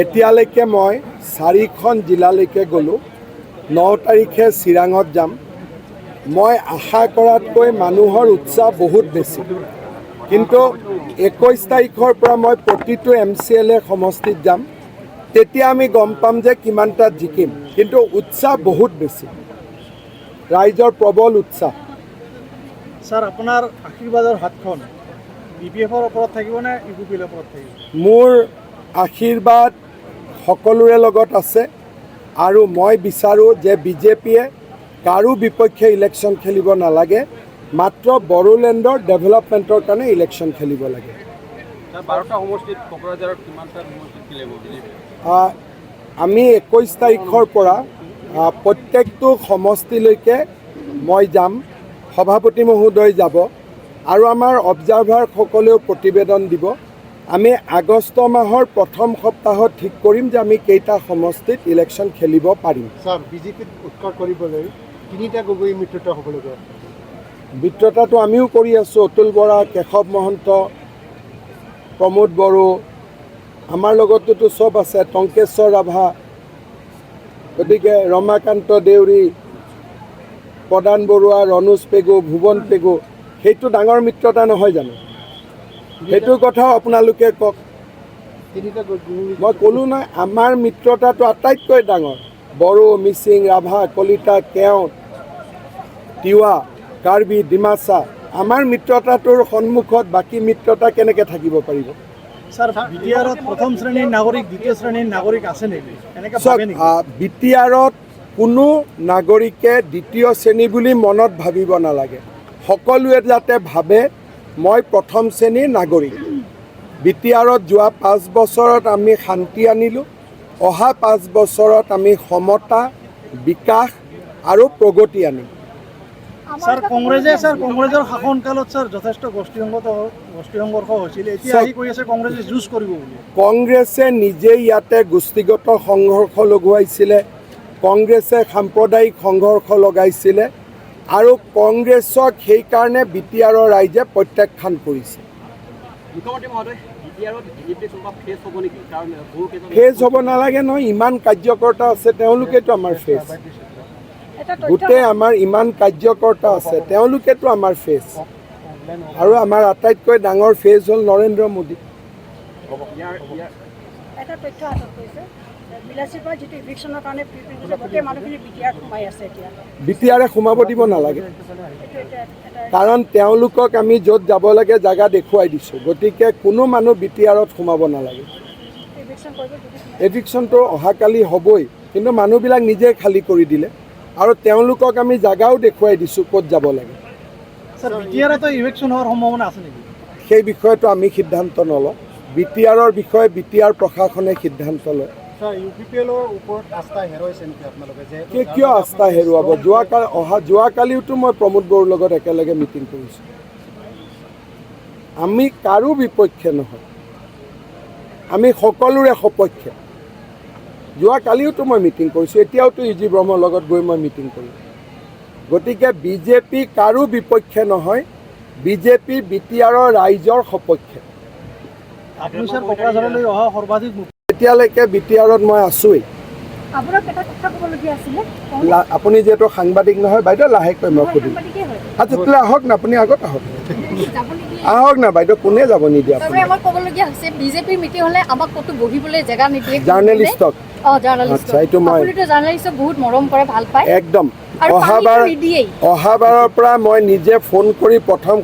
এতিয়ালৈকে মই 4খন জিলালৈকে গ'লোঁ। 9 তাৰিখে চিৰাঙত যাম। মই আশা কৰাতকৈ মানুহৰ উৎসাহ বহুত বেছি, কিন্তু 21 তাৰিখৰ পৰা মই প্ৰতিটো MCLA সমষ্টিত যাম। তেতিয়া আমি গম পাম যে কিমানটা জিকিম, কিন্তু উৎসাহ বহুত বেছি, ৰাইজৰ প্ৰবল উৎসাহ। স্যাৰ, আপোনাৰ আশীৰ্বাদৰ হাতখন BPFৰ ওপৰত থাকিব নে UPPৰ ওপৰত থাকিব? মোৰ আশীৰ্বাদ সকলোৰে লগত আছে, আৰু মই বিচাৰোঁ যে BJPয়ে কাৰো বিপক্ষে ইলেকশ্যন খেলিব নালাগে, মাত্ৰ বড়োলেণ্ডৰ ডেভেলপমেণ্টৰ কাৰণে ইলেকশ্যন খেলিব লাগে। আমি 21 তাৰিখৰ পৰা প্ৰত্যেকটো সমষ্টিলৈকে মই যাম, সভাপতি মহোদয় যাব, আৰু আমাৰ অবজাৰ্ভাৰসকলেও প্ৰতিবেদন দিব। আমি আগষ্ট মাহৰ প্ৰথম সপ্তাহত ঠিক কৰিম যে আমি কেইটা সমষ্টিত ইলেকশ্যন খেলিব পাৰিম। স্যাৰ, BJPত উৎখাত কৰিবলৈ 3টা গগৈ মিত্ৰতা হ'বলগীয়া। মিত্ৰতাটো আমিও কৰি আছোঁ। অতুল বৰা, কেশৱ মহন্ত, প্ৰমোদ বড়ো, আমাৰ লগততো চব আছে, টংকেশ্বৰ ৰাভা, গতিকে ৰমাকান্ত দেউৰী, প্ৰদান বৰুৱা, ৰণোজ পেগু, ভুৱন পেগু, সেইটো ডাঙৰ মিত্ৰতা নহয় জানো? সেইটো কথাও আপোনালোকে কওক। মই ক'লোঁ নহয়, আমাৰ মিত্ৰতাটো আটাইতকৈ ডাঙৰ। বড়ো, মিচিং, ৰাভা, কলিতা, কেওট, তিৱা, কাৰ্বি, ডিমাচা, আমাৰ মিত্ৰতাটোৰ সন্মুখত বাকী মিত্ৰতা কেনেকৈ থাকিব পাৰিব? স্যাৰ, BTRত প্ৰথম শ্ৰেণীৰ নাগৰিক, দ্বিতীয় শ্ৰেণীৰ নাগৰিক আছে নেকি? BTRত কোনো নাগৰিকে দ্বিতীয় শ্ৰেণী বুলি মনত ভাবিব নালাগে। সকলোৱে যাতে ভাবে মই প্ৰথম শ্ৰেণীৰ নাগৰিক। BTRত যোৱা 5 বছৰত আমি শান্তি আনিলোঁ। অহা 5 বছৰত আমি সমতা, বিকাশ আৰু প্ৰগতি আনিম। স্যাৰ, কংগ্ৰেছৰ শাসনকালত স্যাৰ যথেষ্ট গোষ্ঠী সংঘৰ্ষ হৈছিল। এতিয়া আহি কৈ আছে কংগ্ৰেছে যুঁজ কৰিব বুলি। কংগ্ৰেছে নিজেই ইয়াতে গোষ্ঠীগত সংঘৰ্ষ লগোৱাইছিলে, কংগ্ৰেছে সাম্প্ৰদায়িক সংঘৰ্ষ লগাইছিলে, আৰু কংগ্ৰেছক সেইকাৰণে BTRৰ ৰাইজে প্ৰত্যাখ্যান কৰিছে। ফেজ হ'ব নালাগে নহয়, ইমান কাৰ্যকৰ্তা আছে, তেওঁলোকেতো আমাৰ ফেজ। গোটেই আমাৰ ইমান কাৰ্যকৰ্তা আছে, তেওঁলোকেতো আমাৰ ফেজ, আৰু আমাৰ আটাইতকৈ ডাঙৰ ফেজ হ'ল নৰেন্দ্ৰ মোদী। BTRে সোমাব দিব নালাগে, কাৰণ তেওঁলোকক আমি য'ত যাব লাগে জেগা দেখুৱাই দিছোঁ। গতিকে কোনো মানুহ BTRত সোমাব নালাগে। এভিকশ্যনটো অহাকালি হ'বই, কিন্তু মানুহবিলাক নিজে খালী কৰি দিলে, আৰু তেওঁলোকক আমি জেগাও দেখুৱাই দিছোঁ ক'ত যাব লাগে। সেই বিষয়টো আমি সিদ্ধান্ত নলওঁ। BTRৰ বিষয়ে BTR প্ৰশাসনে সিদ্ধান্ত লয়। কিয় আস্থা হেৰুৱাব? যোৱাকালিওতো মই প্ৰমোদ বড়োৰ লগত একেলগে মিটিং কৰিছোঁ। আমি কাৰো বিপক্ষে নহয়, আমি সকলোৰে সপক্ষে। যোৱাকালিওতো মই মিটিং কৰিছোঁ, এতিয়াওতো ইজি ব্ৰহ্মৰ লগত গৈ মই মিটিং কৰিম। গতিকে BJP কাৰো বিপক্ষে নহয়, BJP BTRৰ ৰাইজৰ সপক্ষে। এতিয়ালৈকে BTRত মই আছোঁৱেই। আপুনি যিহেতু সাংবাদিক নহয় বাইদেউ, লাহেকৈ মই সুধিম। আচ্ছা, তেতিয়াহ'লে আহক না, আপুনি আগত আহক। আহক না বাইদেউ, কোনে যাব নিদিয়ে? জাৰ্নেলিষ্টক এইটো মই একদম অহাবাৰৰ পৰা মই নিজে ফোন কৰি প্ৰথম